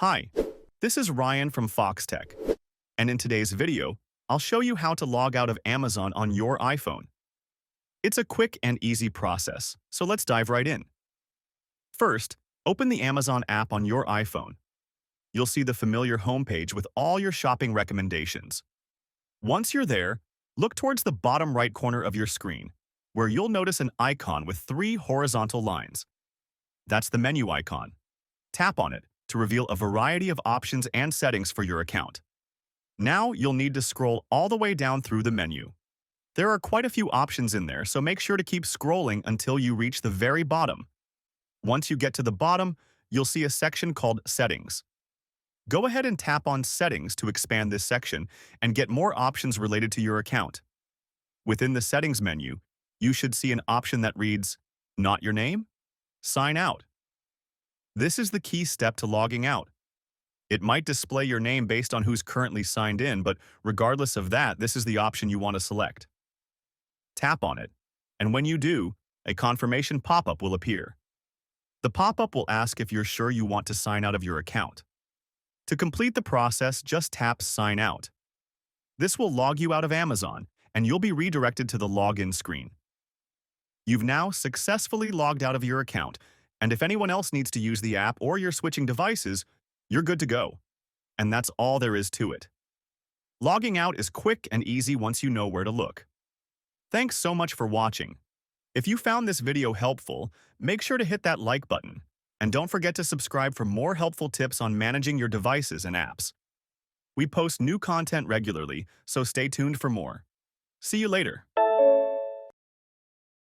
Hi, this is Ryan from Foxtecc, and in today's video, I'll show you how to log out of Amazon on your iPhone. It's a quick and easy process, so let's dive right in. First, open the Amazon app on your iPhone. You'll see the familiar homepage with all your shopping recommendations. Once you're there, look towards the bottom right corner of your screen, where you'll notice an icon with three horizontal lines. That's the menu icon. Tap on it to reveal a variety of options and settings for your account. Now you'll need to scroll all the way down through the menu. There are quite a few options in there, so make sure to keep scrolling until you reach the very bottom. Once you get to the bottom, you'll see a section called Settings. Go ahead and tap on Settings to expand this section and get more options related to your account. Within the Settings menu, you should see an option that reads, Not your name? Sign out. This is the key step to logging out. It might display your name based on who's currently signed in, but regardless of that, this is the option you want to select. Tap on it, and when you do, a confirmation pop-up will appear. The pop-up will ask if you're sure you want to sign out of your account. To complete the process, just tap Sign Out. This will log you out of Amazon, and you'll be redirected to the login screen. You've now successfully logged out of your account, and if anyone else needs to use the app or you're switching devices, you're good to go. And that's all there is to it. Logging out is quick and easy once you know where to look. Thanks so much for watching. If you found this video helpful, make sure to hit that like button. And don't forget to subscribe for more helpful tips on managing your devices and apps. We post new content regularly, so stay tuned for more. See you later.